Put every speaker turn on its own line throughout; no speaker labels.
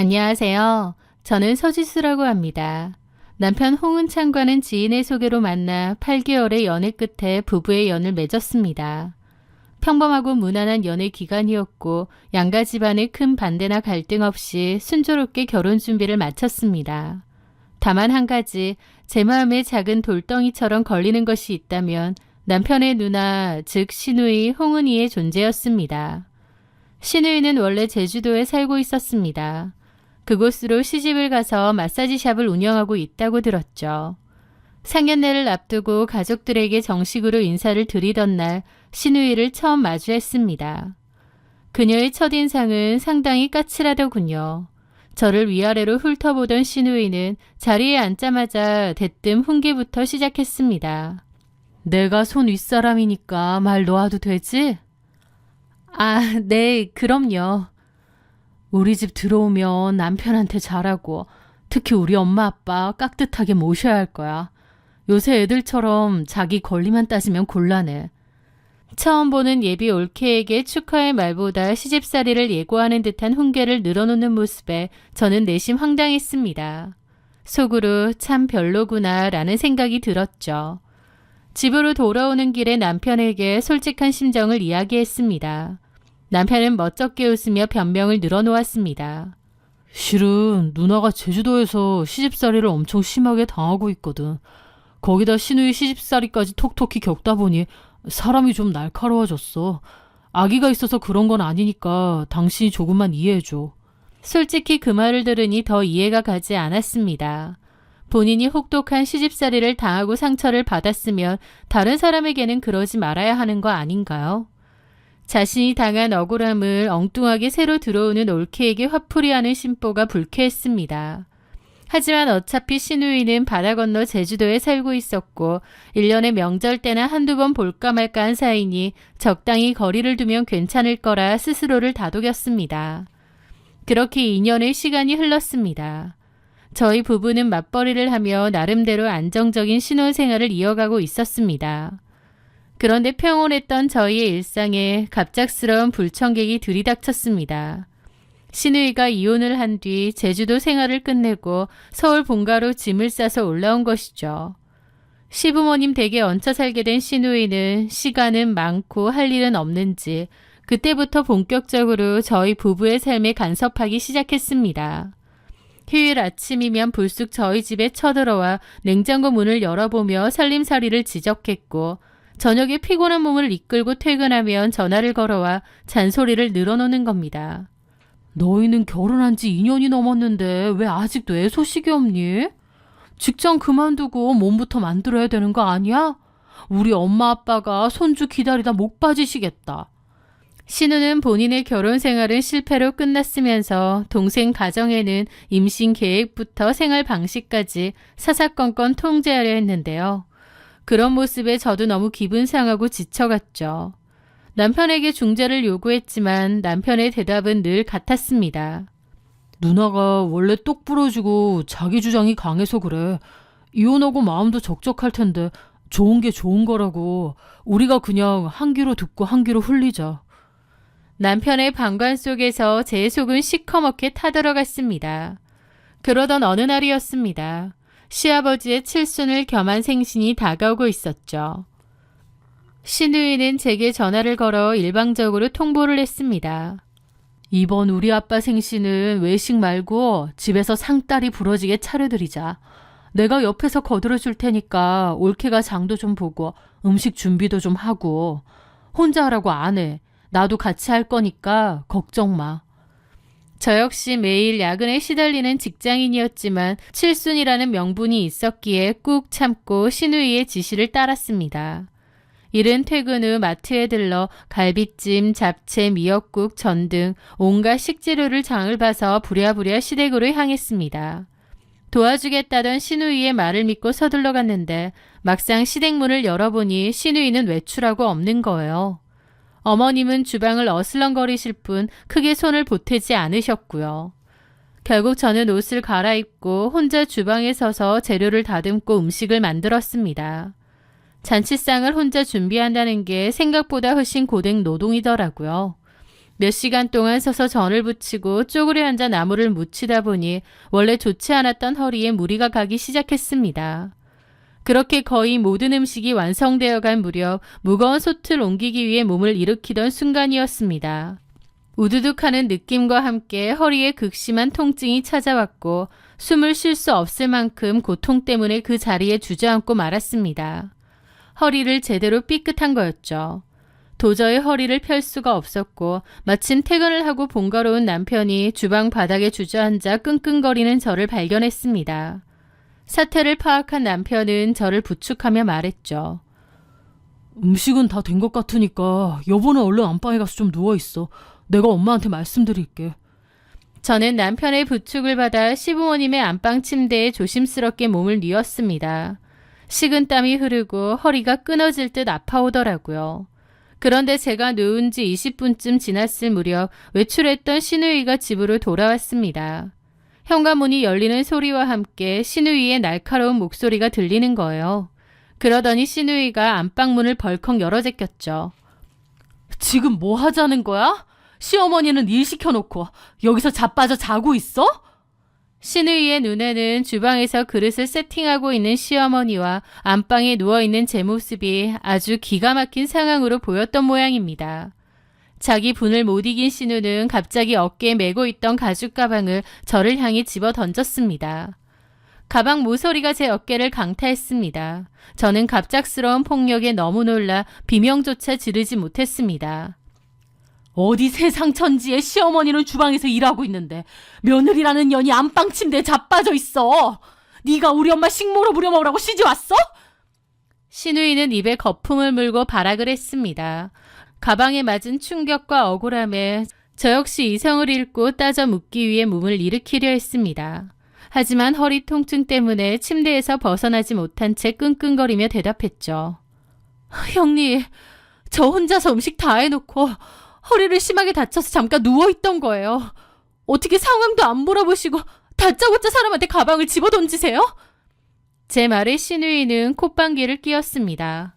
안녕하세요. 저는 서지수라고 합니다. 남편 홍은창과는 지인의 소개로 만나 8개월의 연애 끝에 부부의 연을 맺었습니다. 평범하고 무난한 연애 기간이었고 양가 집안의 큰 반대나 갈등 없이 순조롭게 결혼 준비를 마쳤습니다. 다만 한 가지 제 마음에 작은 돌덩이처럼 걸리는 것이 있다면 남편의 누나, 즉 시누이 홍은이의 존재였습니다. 시누이는 원래 제주도에 살고 있었습니다. 그곳으로 시집을 가서 마사지샵을 운영하고 있다고 들었죠. 상견례를 앞두고 가족들에게 정식으로 인사를 드리던 날 시누이를 처음 마주했습니다. 그녀의 첫인상은 상당히 까칠하더군요. 저를 위아래로 훑어보던 시누이는 자리에 앉자마자 대뜸 훈계부터 시작했습니다. 내가 손 윗사람이니까 말 놓아도 되지? 아, 네, 그럼요. 우리 집 들어오면 남편한테 잘하고 특히 우리 엄마 아빠 깍듯하게 모셔야 할 거야. 요새 애들처럼 자기 권리만 따지면 곤란해. 처음 보는 예비 올케에게 축하의 말보다 시집살이를 예고하는 듯한 훈계를 늘어놓는 모습에 저는 내심 황당했습니다. 속으로 참 별로구나 라는 생각이 들었죠. 집으로 돌아오는 길에 남편에게 솔직한 심정을 이야기했습니다. 남편은 멋쩍게 웃으며 변명을 늘어놓았습니다. 실은 누나가 제주도에서 시집살이를 엄청 심하게 당하고 있거든. 거기다 시누이 시집살이까지 톡톡히 겪다 보니 사람이 좀 날카로워졌어. 아기가 있어서 그런 건 아니니까 당신이 조금만 이해해줘. 솔직히 그 말을 들으니 더 이해가 가지 않았습니다. 본인이 혹독한 시집살이를 당하고 상처를 받았으면 다른 사람에게는 그러지 말아야 하는 거 아닌가요? 자신이 당한 억울함을 엉뚱하게 새로 들어오는 올케에게 화풀이하는 심보가 불쾌했습니다. 하지만 어차피 시누이는 바다 건너 제주도에 살고 있었고 1년에 명절 때나 한두 번 볼까 말까 한 사이니 적당히 거리를 두면 괜찮을 거라 스스로를 다독였습니다. 그렇게 2년의 시간이 흘렀습니다. 저희 부부는 맞벌이를 하며 나름대로 안정적인 신혼생활을 이어가고 있었습니다. 그런데 평온했던 저희의 일상에 갑작스러운 불청객이 들이닥쳤습니다. 시누이가 이혼을 한 뒤 제주도 생활을 끝내고 서울 본가로 짐을 싸서 올라온 것이죠. 시부모님 댁에 얹혀 살게 된 시누이는 시간은 많고 할 일은 없는지 그때부터 본격적으로 저희 부부의 삶에 간섭하기 시작했습니다. 휴일 아침이면 불쑥 저희 집에 쳐들어와 냉장고 문을 열어보며 살림살이를 지적했고 저녁에 피곤한 몸을 이끌고 퇴근하면 전화를 걸어와 잔소리를 늘어놓는 겁니다. 너희는 결혼한 지 2년이 넘었는데 왜 아직도 애 소식이 없니? 직장 그만두고 몸부터 만들어야 되는 거 아니야? 우리 엄마 아빠가 손주 기다리다 목 빠지시겠다. 신우는 본인의 결혼 생활은 실패로 끝났으면서 동생 가정에는 임신 계획부터 생활 방식까지 사사건건 통제하려 했는데요. 그런 모습에 저도 너무 기분 상하고 지쳐갔죠. 남편에게 중재를 요구했지만 남편의 대답은 늘 같았습니다. 누나가 원래 똑 부러지고 자기 주장이 강해서 그래. 이혼하고 마음도 적적할 텐데 좋은 게 좋은 거라고. 우리가 그냥 한 귀로 듣고 한 귀로 흘리자. 남편의 방관 속에서 제 속은 시커멓게 타들어갔습니다. 그러던 어느 날이었습니다. 시아버지의 칠순을 겸한 생신이 다가오고 있었죠. 시누이는 제게 전화를 걸어 일방적으로 통보를 했습니다. 이번 우리 아빠 생신은 외식 말고 집에서 상다리 부러지게 차려드리자. 내가 옆에서 거들어줄 테니까 올케가 장도 좀 보고 음식 준비도 좀 하고. 혼자 하라고 안 해. 나도 같이 할 거니까 걱정 마. 저 역시 매일 야근에 시달리는 직장인이었지만 칠순이라는 명분이 있었기에 꾹 참고 시누이의 지시를 따랐습니다. 이른 퇴근 후 마트에 들러 갈비찜, 잡채, 미역국, 전 등 온갖 식재료를 장을 봐서 부랴부랴 시댁으로 향했습니다. 도와주겠다던 시누이의 말을 믿고 서둘러 갔는데 막상 시댁 문을 열어보니 시누이는 외출하고 없는 거예요. 어머님은 주방을 어슬렁거리실 뿐 크게 손을 보태지 않으셨고요. 결국 저는 옷을 갈아입고 혼자 주방에 서서 재료를 다듬고 음식을 만들었습니다. 잔치상을 혼자 준비한다는 게 생각보다 훨씬 고된 노동이더라고요. 몇 시간 동안 서서 전을 붙이고 쪼그려 앉아 나무를 묻히다 보니 원래 좋지 않았던 허리에 무리가 가기 시작했습니다. 그렇게 거의 모든 음식이 완성되어 간 무렵 무거운 솥을 옮기기 위해 몸을 일으키던 순간이었습니다. 우두둑하는 느낌과 함께 허리에 극심한 통증이 찾아왔고 숨을 쉴 수 없을 만큼 고통 때문에 그 자리에 주저앉고 말았습니다. 허리를 제대로 삐끗한 거였죠. 도저히 허리를 펼 수가 없었고 마침 퇴근을 하고 본가로 온 남편이 주방 바닥에 주저앉아 끙끙거리는 저를 발견했습니다. 사태를 파악한 남편은 저를 부축하며 말했죠.
음식은 다 된 것 같으니까 여보는 얼른 안방에 가서 좀 누워있어. 내가 엄마한테 말씀드릴게.
저는 남편의 부축을 받아 시부모님의 안방 침대에 조심스럽게 몸을 뉘었습니다. 식은땀이 흐르고 허리가 끊어질 듯 아파오더라고요. 그런데 제가 누운 지 20분쯤 지났을 무렵 외출했던 시누이가 집으로 돌아왔습니다. 현관문이 열리는 소리와 함께 시누이의 날카로운 목소리가 들리는 거예요. 그러더니 시누이가 안방문을 벌컥 열어 제꼈죠.
지금 뭐 하자는 거야? 시어머니는 일 시켜놓고 여기서 자빠져 자고 있어?
시누이의 눈에는 주방에서 그릇을 세팅하고 있는 시어머니와 안방에 누워있는 제 모습이 아주 기가 막힌 상황으로 보였던 모양입니다. 자기 분을 못 이긴 시누는 갑자기 어깨에 메고 있던 가죽 가방을 저를 향해 집어 던졌습니다. 가방 모서리가 제 어깨를 강타했습니다. 저는 갑작스러운 폭력에 너무 놀라 비명조차 지르지 못했습니다.
어디 세상 천지에 시어머니는 주방에서 일하고 있는데 며느리라는 년이 안방 침대에 자빠져 있어. 네가 우리 엄마 식모로 부려먹으라고 시집왔어?
시누이는 입에 거품을 물고 발악을 했습니다. 가방에 맞은 충격과 억울함에 저 역시 이성을 잃고 따져 묻기 위해 몸을 일으키려 했습니다. 하지만 허리 통증 때문에 침대에서 벗어나지 못한 채 끙끙거리며 대답했죠.
형님, 저 혼자서 음식 다 해놓고 허리를 심하게 다쳐서 잠깐 누워있던 거예요. 어떻게 상황도 안 물어보시고 다짜고짜 사람한테 가방을 집어던지세요?
제 말에 시누이는 콧방귀를 뀌었습니다.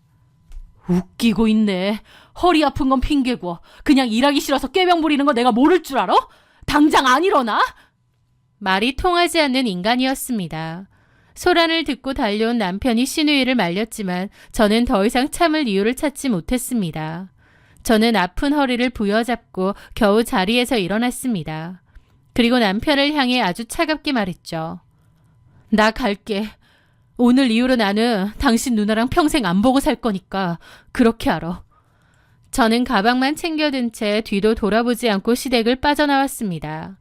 웃기고 있네. 허리 아픈 건 핑계고 그냥 일하기 싫어서 꾀병 부리는 거 내가 모를 줄 알아? 당장 안 일어나?
말이 통하지 않는 인간이었습니다. 소란을 듣고 달려온 남편이 시누이를 말렸지만 저는 더 이상 참을 이유를 찾지 못했습니다. 저는 아픈 허리를 부여잡고 겨우 자리에서 일어났습니다. 그리고 남편을 향해 아주 차갑게 말했죠.
나 갈게. 오늘 이후로 나는 당신 누나랑 평생 안 보고 살 거니까 그렇게 알아.
저는 가방만 챙겨든 채 뒤도 돌아보지 않고 시댁을 빠져나왔습니다.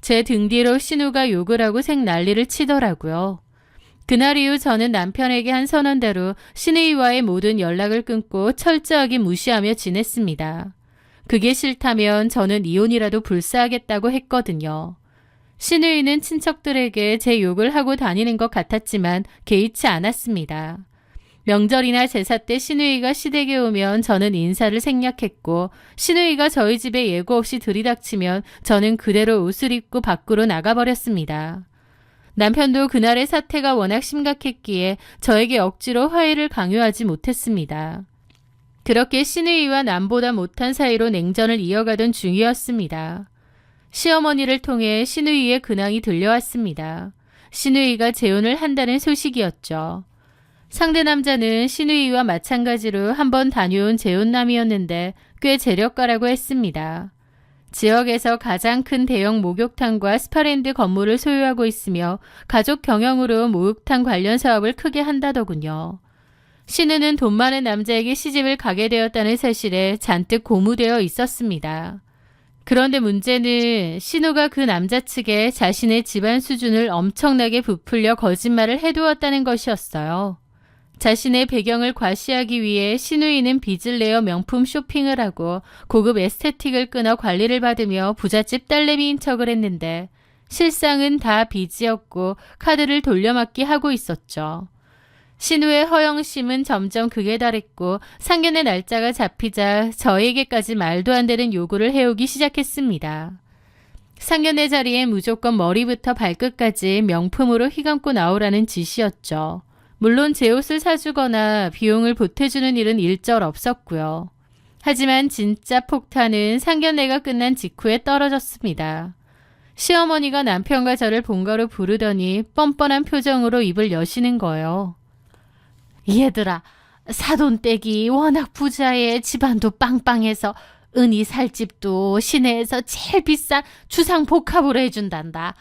제 등 뒤로 신우가 욕을 하고 색 난리를 치더라고요. 그날 이후 저는 남편에게 한 선언대로 시누이와의 모든 연락을 끊고 철저하게 무시하며 지냈습니다. 그게 싫다면 저는 이혼이라도 불사하겠다고 했거든요. 시누이는 친척들에게 제 욕을 하고 다니는 것 같았지만 개의치 않았습니다. 명절이나 제사 때 시누이가 시댁에 오면 저는 인사를 생략했고 시누이가 저희 집에 예고 없이 들이닥치면 저는 그대로 옷을 입고 밖으로 나가버렸습니다. 남편도 그날의 사태가 워낙 심각했기에 저에게 억지로 화해를 강요하지 못했습니다. 그렇게 시누이와 남보다 못한 사이로 냉전을 이어가던 중이었습니다. 시어머니를 통해 시누이의 근황이 들려왔습니다. 시누이가 재혼을 한다는 소식이었죠. 상대 남자는 시누이와 마찬가지로 한번 다녀온 재혼남이었는데 꽤 재력가라고 했습니다. 지역에서 가장 큰 대형 목욕탕과 스파랜드 건물을 소유하고 있으며 가족 경영으로 목욕탕 관련 사업을 크게 한다더군요. 시누는 돈 많은 남자에게 시집을 가게 되었다는 사실에 잔뜩 고무되어 있었습니다. 그런데 문제는 시누가 그 남자 측에 자신의 집안 수준을 엄청나게 부풀려 거짓말을 해두었다는 것이었어요. 자신의 배경을 과시하기 위해 시누이는 빚을 내어 명품 쇼핑을 하고 고급 에스테틱을 끊어 관리를 받으며 부잣집 딸내미인 척을 했는데 실상은 다 빚이었고 카드를 돌려막기 하고 있었죠. 시누의 허영심은 점점 극에 달했고 상견례 날짜가 잡히자 저에게까지 말도 안 되는 요구를 해오기 시작했습니다. 상견례 자리엔 무조건 머리부터 발끝까지 명품으로 휘감고 나오라는 지시였죠. 물론 제 옷을 사주거나 비용을 보태주는 일은 일절 없었고요. 하지만 진짜 폭탄은 상견례가 끝난 직후에 떨어졌습니다. 시어머니가 남편과 저를 본가로 부르더니 뻔뻔한 표정으로 입을 여시는 거예요.
얘들아, 사돈댁이 워낙 부자에 집안도 빵빵해서 은희 살 집도 시내에서 제일 비싼 주상 복합으로 해준단다.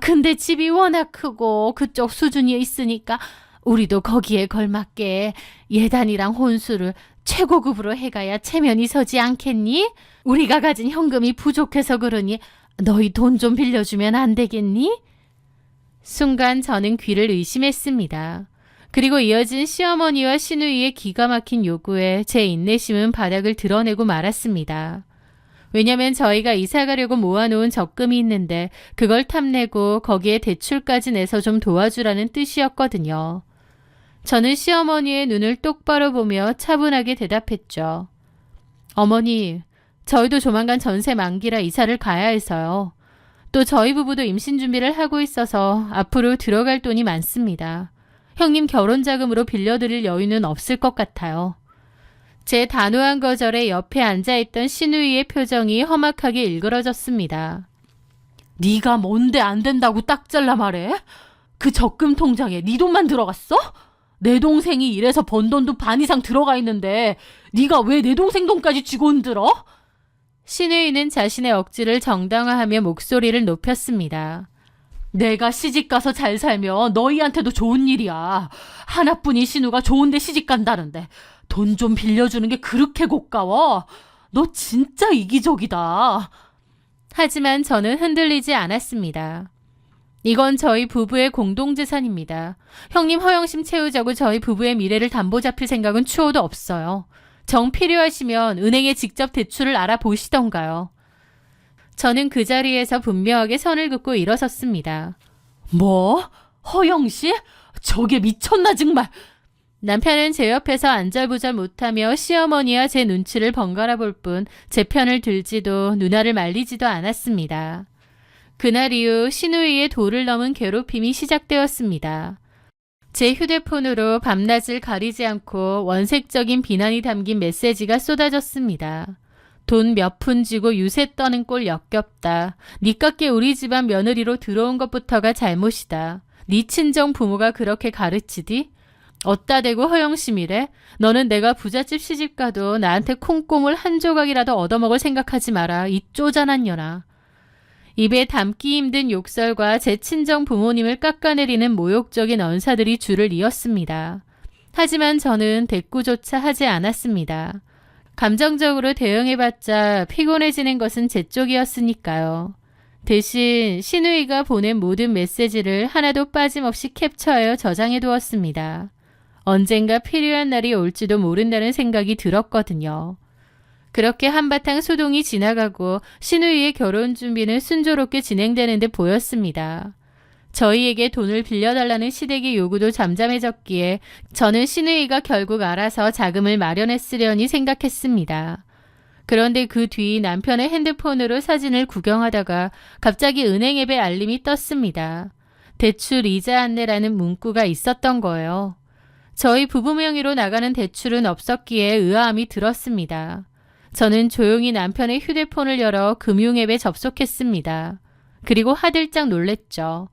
근데 집이 워낙 크고 그쪽 수준이 있으니까 우리도 거기에 걸맞게 예단이랑 혼수를 최고급으로 해가야 체면이 서지 않겠니? 우리가 가진 현금이 부족해서 그러니 너희 돈 좀 빌려주면 안 되겠니?
순간 저는 귀를 의심했습니다. 그리고 이어진 시어머니와 시누이의 기가 막힌 요구에 제 인내심은 바닥을 드러내고 말았습니다. 왜냐면 저희가 이사 가려고 모아놓은 적금이 있는데 그걸 탐내고 거기에 대출까지 내서 좀 도와주라는 뜻이었거든요. 저는 시어머니의 눈을 똑바로 보며 차분하게 대답했죠. 어머니, 저희도 조만간 전세 만기라 이사를 가야 해서요. 또 저희 부부도 임신 준비를 하고 있어서 앞으로 들어갈 돈이 많습니다. 형님 결혼 자금으로 빌려드릴 여유는 없을 것 같아요. 제 단호한 거절에 옆에 앉아있던 시누이의 표정이 험악하게 일그러졌습니다.
네가 뭔데 안 된다고 딱 잘라 말해? 그 적금 통장에 네 돈만 들어갔어? 내 동생이 일해서 번 돈도 반 이상 들어가 있는데 네가 왜 내 동생 돈까지 쥐고 흔들어?
시누이는 자신의 억지를 정당화하며 목소리를 높였습니다.
내가 시집가서 잘 살면 너희한테도 좋은 일이야. 하나뿐인 신우가 좋은데 시집간다는데 돈 좀 빌려주는 게 그렇게 고가워? 너 진짜 이기적이다.
하지만 저는 흔들리지 않았습니다. 이건 저희 부부의 공동재산입니다. 형님 허영심 채우자고 저희 부부의 미래를 담보 잡힐 생각은 추호도 없어요. 정 필요하시면 은행에 직접 대출을 알아보시던가요. 저는 그 자리에서 분명하게 선을 긋고 일어섰습니다.
뭐? 허영씨? 저게 미쳤나 정말.
남편은 제 옆에서 안절부절 못하며 시어머니와 제 눈치를 번갈아 볼 뿐 제 편을 들지도 누나를 말리지도 않았습니다. 그날 이후 시누이의 도를 넘은 괴롭힘이 시작되었습니다. 제 휴대폰으로 밤낮을 가리지 않고 원색적인 비난이 담긴 메시지가 쏟아졌습니다. 돈 몇 푼 쥐고 유세 떠는 꼴 역겹다. 니깎게 우리 집안 며느리로 들어온 것부터가 잘못이다. 니 친정 부모가 그렇게 가르치디? 어따 대고 허영심이래? 너는 내가 부잣집 시집가도 나한테 콩고물 한 조각이라도 얻어먹을 생각하지 마라. 이 쪼잔한 년아. 입에 담기 힘든 욕설과 제 친정 부모님을 깎아내리는 모욕적인 언사들이 줄을 이었습니다. 하지만 저는 대꾸조차 하지 않았습니다. 감정적으로 대응해봤자 피곤해지는 것은 제 쪽이었으니까요. 대신 시누이가 보낸 모든 메시지를 하나도 빠짐없이 캡처하여 저장해두었습니다. 언젠가 필요한 날이 올지도 모른다는 생각이 들었거든요. 그렇게 한바탕 소동이 지나가고 시누이의 결혼 준비는 순조롭게 진행되는 듯 보였습니다. 저희에게 돈을 빌려달라는 시댁의 요구도 잠잠해졌기에 저는 시누이가 결국 알아서 자금을 마련했으려니 생각했습니다. 그런데 그 뒤 남편의 핸드폰으로 사진을 구경하다가 갑자기 은행 앱에 알림이 떴습니다. 대출 이자 안내라는 문구가 있었던 거예요. 저희 부부 명의로 나가는 대출은 없었기에 의아함이 들었습니다. 저는 조용히 남편의 휴대폰을 열어 금융앱에 접속했습니다. 그리고 하들짝 놀랬죠.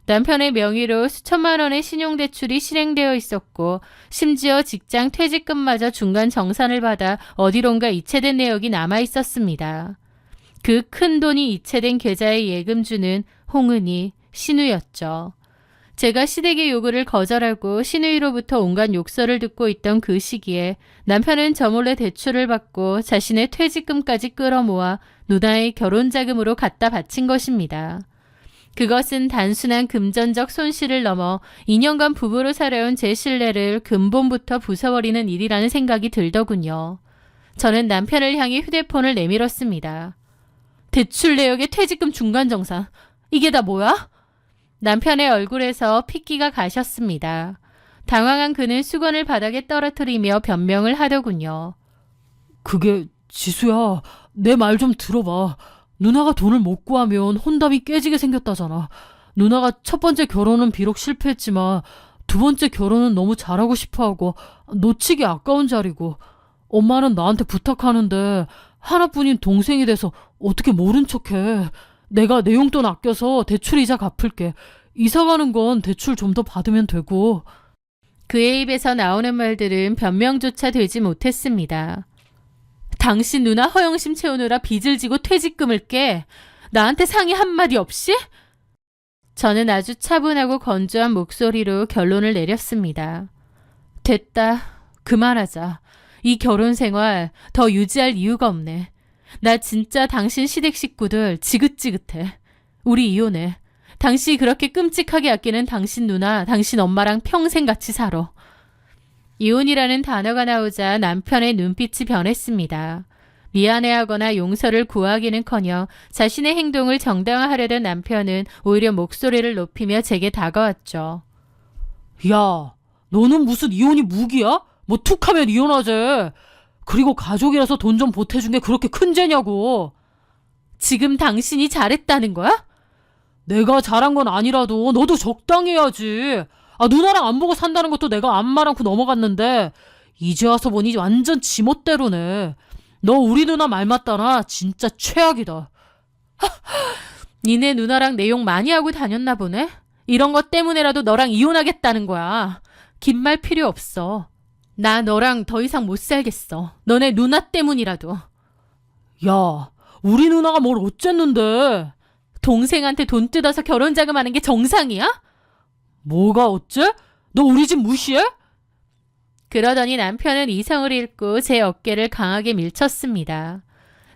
남편의 명의로 수천만 원의 신용대출이 실행되어 있었고 심지어 직장 퇴직금마저 중간 정산을 받아 어디론가 이체된 내역이 남아 있었습니다. 그 큰 돈이 이체된 계좌의 예금주는 홍은희, 신우였죠. 제가 시댁의 요구를 거절하고 신우이로부터 온갖 욕설을 듣고 있던 그 시기에 남편은 저 몰래 대출을 받고 자신의 퇴직금까지 끌어모아 누나의 결혼자금으로 갖다 바친 것입니다. 그것은 단순한 금전적 손실을 넘어 2년간 부부로 살아온 제 신뢰를 근본부터 부숴버리는 일이라는 생각이 들더군요. 저는 남편을 향해 휴대폰을 내밀었습니다. 대출 내역의 퇴직금 중간정산. 이게 다 뭐야? 남편의 얼굴에서 핏기가 가셨습니다. 당황한 그는 수건을 바닥에 떨어뜨리며 변명을 하더군요.
그게 지수야, 내 말 좀 들어봐. 누나가 돈을 못 구하면 혼담이 깨지게 생겼다잖아. 누나가 첫 번째 결혼은 비록 실패했지만 두 번째 결혼은 너무 잘하고 싶어하고 놓치기 아까운 자리고 엄마는 나한테 부탁하는데 하나뿐인 동생이 돼서 어떻게 모른 척해. 내가 내 용돈 아껴서 대출 이자 갚을게. 이사 가는 건 대출 좀 더 받으면 되고.
그의 입에서 나오는 말들은 변명조차 되지 못했습니다.
당신 누나 허영심 채우느라 빚을 지고 퇴직금을 깨. 나한테 상의 한마디 없이?
저는 아주 차분하고 건조한 목소리로 결론을 내렸습니다.
됐다. 그만하자. 이 결혼 생활 더 유지할 이유가 없네. 나 진짜 당신 시댁 식구들 지긋지긋해. 우리 이혼해. 당신이 그렇게 끔찍하게 아끼는 당신 누나, 당신 엄마랑 평생 같이 살아.
이혼이라는 단어가 나오자 남편의 눈빛이 변했습니다. 미안해하거나 용서를 구하기는커녕 자신의 행동을 정당화하려던 남편은 오히려 목소리를 높이며 제게 다가왔죠.
야, 너는 무슨 이혼이 무기야? 뭐 툭하면 이혼하재. 그리고 가족이라서 돈 좀 보태준 게 그렇게 큰 죄냐고. 지금 당신이 잘했다는 거야? 내가 잘한 건 아니라도 너도 적당히 해야지. 누나랑 안 보고 산다는 것도 내가 안 말 않고 넘어갔는데 이제 와서 보니 완전 지멋대로네. 너 우리 누나 말 맞다나 진짜 최악이다.
니네 누나랑 내 욕 많이 하고 다녔나 보네? 이런 것 때문에라도 너랑 이혼하겠다는 거야. 긴 말 필요 없어. 나 너랑 더 이상 못 살겠어. 너네 누나 때문이라도.
야, 우리 누나가 뭘 어쨌는데.
동생한테 돈 뜯어서 결혼 자금하는 게 정상이야?
뭐가 어째? 너 우리 집 무시해?
그러더니 남편은 이성을 잃고 제 어깨를 강하게 밀쳤습니다.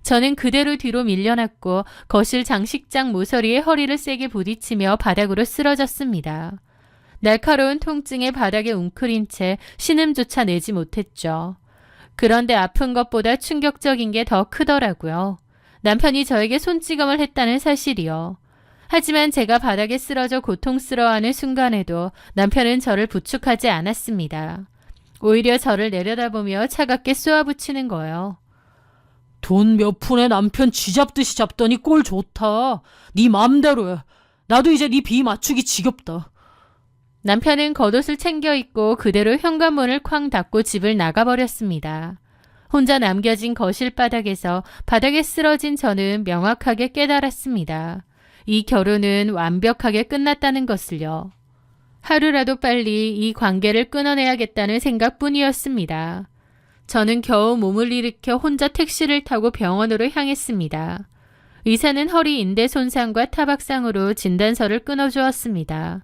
저는 그대로 뒤로 밀려났고 거실 장식장 모서리에 허리를 세게 부딪히며 바닥으로 쓰러졌습니다. 날카로운 통증에 바닥에 웅크린 채 신음조차 내지 못했죠. 그런데 아픈 것보다 충격적인 게 더 크더라고요. 남편이 저에게 손찌검을 했다는 사실이요. 하지만 제가 바닥에 쓰러져 고통스러워하는 순간에도 남편은 저를 부축하지 않았습니다. 오히려 저를 내려다보며 차갑게 쏘아붙이는 거예요.
돈 몇 푼에 남편 쥐잡듯이 잡더니 꼴 좋다. 네 맘대로 해. 나도 이제 네 비 맞추기 지겹다.
남편은 겉옷을 챙겨 입고 그대로 현관문을 쾅 닫고 집을 나가버렸습니다. 혼자 남겨진 거실 바닥에서 바닥에 쓰러진 저는 명확하게 깨달았습니다. 이 결혼은 완벽하게 끝났다는 것을요. 하루라도 빨리 이 관계를 끊어내야겠다는 생각뿐이었습니다. 저는 겨우 몸을 일으켜 혼자 택시를 타고 병원으로 향했습니다. 의사는 허리 인대 손상과 타박상으로 진단서를 끊어주었습니다.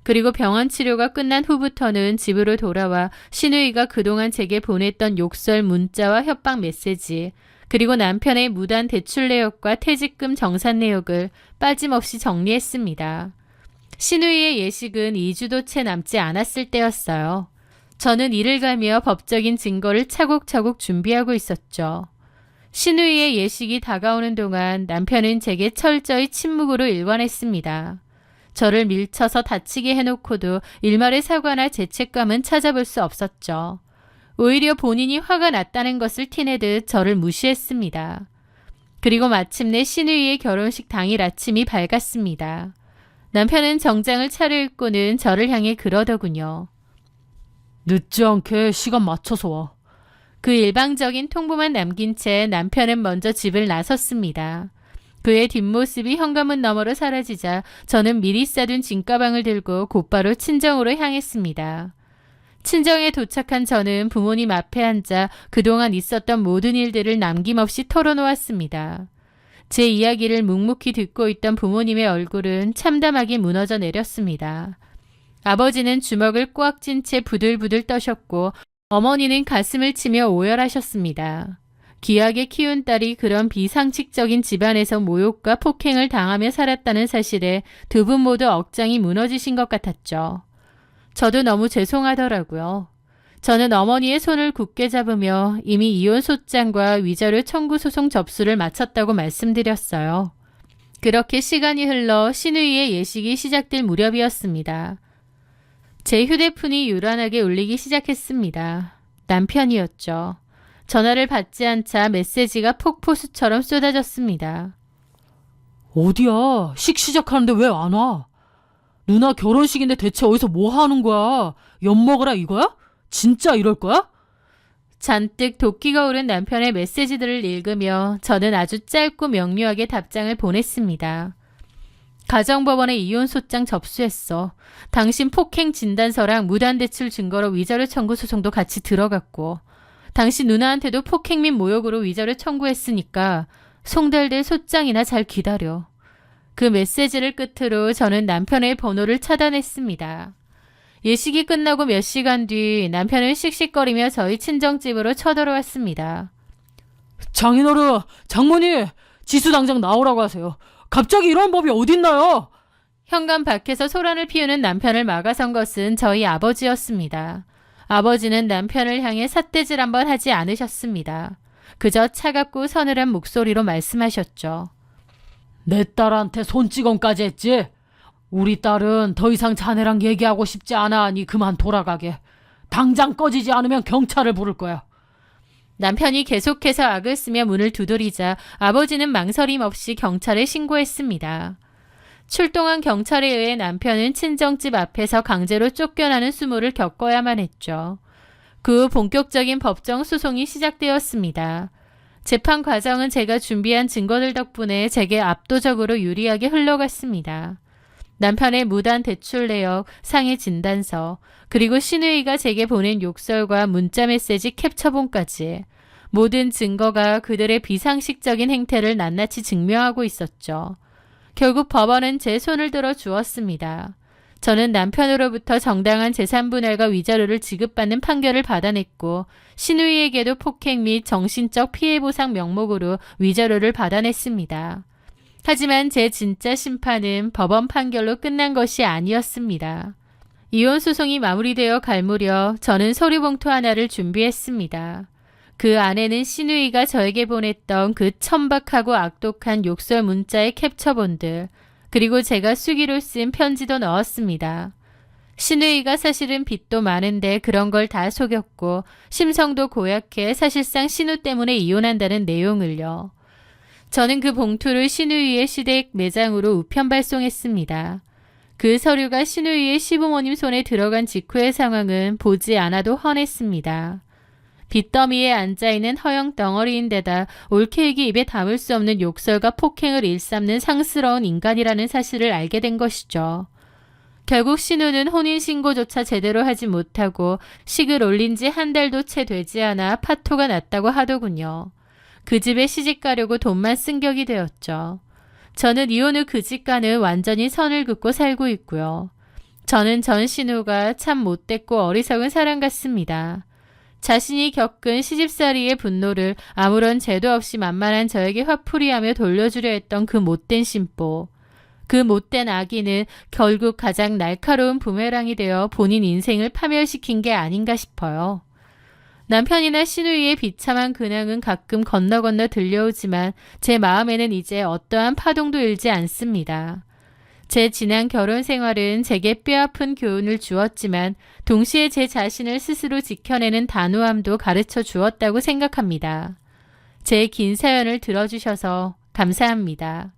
그리고 병원 치료가 끝난 후부터는 집으로 돌아와 신우이가 그동안 제게 보냈던 욕설 문자와 협박 메시지, 그리고 남편의 무단 대출 내역과 퇴직금 정산 내역을 빠짐없이 정리했습니다. 신우이의 예식은 2주도 채 남지 않았을 때였어요. 저는 이를 가며 법적인 증거를 차곡차곡 준비하고 있었죠. 신우이의 예식이 다가오는 동안 남편은 제게 철저히 침묵으로 일관했습니다. 저를 밀쳐서 다치게 해놓고도 일말의 사과나 죄책감은 찾아볼 수 없었죠. 오히려 본인이 화가 났다는 것을 티내듯 저를 무시했습니다. 그리고 마침내 신우이의 결혼식 당일 아침이 밝았습니다. 남편은 정장을 차려입고는 저를 향해 그러더군요.
늦지 않게 시간 맞춰서 와.
그 일방적인 통보만 남긴 채 남편은 먼저 집을 나섰습니다. 그의 뒷모습이 현관문 너머로 사라지자 저는 미리 싸둔 짐가방을 들고 곧바로 친정으로 향했습니다. 친정에 도착한 저는 부모님 앞에 앉아 그동안 있었던 모든 일들을 남김없이 털어놓았습니다. 제 이야기를 묵묵히 듣고 있던 부모님의 얼굴은 참담하게 무너져 내렸습니다. 아버지는 주먹을 꽉 쥔 채 부들부들 떠셨고 어머니는 가슴을 치며 오열하셨습니다. 귀하게 키운 딸이 그런 비상식적인 집안에서 모욕과 폭행을 당하며 살았다는 사실에 두 분 모두 억장이 무너지신 것 같았죠. 저도 너무 죄송하더라고요. 저는 어머니의 손을 굳게 잡으며 이미 이혼 소장과 위자료 청구 소송 접수를 마쳤다고 말씀드렸어요. 그렇게 시간이 흘러 신우이의 예식이 시작될 무렵이었습니다. 제 휴대폰이 요란하게 울리기 시작했습니다. 남편이었죠. 전화를 받지 않자 메시지가 폭포수처럼 쏟아졌습니다.
어디야? 식 시작하는데 왜 안 와? 누나 결혼식인데 대체 어디서 뭐 하는 거야? 엿먹으라 이거야? 진짜 이럴 거야?
잔뜩 도끼가 오른 남편의 메시지들을 읽으며 저는 아주 짧고 명료하게 답장을 보냈습니다. 가정법원에 이혼소장 접수했어. 당신 폭행 진단서랑 무단대출 증거로 위자료 청구 소송도 같이 들어갔고, 당신 누나한테도 폭행 및 모욕으로 위자료 청구했으니까 송달될 소장이나 잘 기다려. 그 메시지를 끝으로 저는 남편의 번호를 차단했습니다. 예식이 끝나고 몇 시간 뒤 남편은 씩씩거리며 저희 친정집으로 쳐들어왔습니다.
장인어른, 장모님, 지수 당장 나오라고 하세요. 갑자기 이런 법이 어딨나요?
현관 밖에서 소란을 피우는 남편을 막아선 것은 저희 아버지였습니다. 아버지는 남편을 향해 삿대질 한번 하지 않으셨습니다. 그저 차갑고 서늘한 목소리로 말씀하셨죠.
내 딸한테 손찌검까지 했지? 우리 딸은 더 이상 자네랑 얘기하고 싶지 않아 하니 그만 돌아가게. 당장 꺼지지 않으면 경찰을 부를 거야.
남편이 계속해서 악을 쓰며 문을 두드리자 아버지는 망설임 없이 경찰에 신고했습니다. 출동한 경찰에 의해 남편은 친정집 앞에서 강제로 쫓겨나는 수모를 겪어야만 했죠. 그 후 본격적인 법정 소송이 시작되었습니다. 재판 과정은 제가 준비한 증거들 덕분에 제게 압도적으로 유리하게 흘러갔습니다. 남편의 무단 대출 내역, 상해 진단서, 그리고 신우이가 제게 보낸 욕설과 문자메시지 캡처본까지 모든 증거가 그들의 비상식적인 행태를 낱낱이 증명하고 있었죠. 결국 법원은 제 손을 들어 주었습니다. 저는 남편으로부터 정당한 재산분할과 위자료를 지급받는 판결을 받아냈고 신우이에게도 폭행 및 정신적 피해보상 명목으로 위자료를 받아냈습니다. 하지만 제 진짜 심판은 법원 판결로 끝난 것이 아니었습니다. 이혼 소송이 마무리되어 갈 무렵 저는 서류 봉투 하나를 준비했습니다. 그 안에는 신우이가 저에게 보냈던 그 천박하고 악독한 욕설 문자의 캡처본들, 그리고 제가 수기로 쓴 편지도 넣었습니다. 신우이가 사실은 빚도 많은데 그런 걸 다 속였고 심성도 고약해 사실상 신우 때문에 이혼한다는 내용을요. 저는 그 봉투를 신우이의 시댁 매장으로 우편 발송했습니다. 그 서류가 신우이의 시부모님 손에 들어간 직후의 상황은 보지 않아도 훤했습니다. 빚더미에 앉아있는 허영 덩어리인데다 올케이기 입에 담을 수 없는 욕설과 폭행을 일삼는 상스러운 인간이라는 사실을 알게 된 것이죠. 결국 신우는 혼인신고조차 제대로 하지 못하고 식을 올린 지 한 달도 채 되지 않아 파토가 났다고 하더군요. 그 집에 시집가려고 돈만 쓴 격이 되었죠. 저는 이혼 후 그 집과는 완전히 선을 긋고 살고 있고요. 저는 전 신우가 참 못됐고 어리석은 사람 같습니다. 자신이 겪은 시집살이의 분노를 아무런 죄도 없이 만만한 저에게 화풀이하며 돌려주려 했던 그 못된 심보. 그 못된 아기는 결국 가장 날카로운 부메랑이 되어 본인 인생을 파멸시킨 게 아닌가 싶어요. 남편이나 신우이의 비참한 근황은 가끔 건너 들려오지만 제 마음에는 이제 어떠한 파동도 일지 않습니다. 제 지난 결혼 생활은 제게 뼈아픈 교훈을 주었지만 동시에 제 자신을 스스로 지켜내는 단호함도 가르쳐 주었다고 생각합니다. 제 긴 사연을 들어주셔서 감사합니다.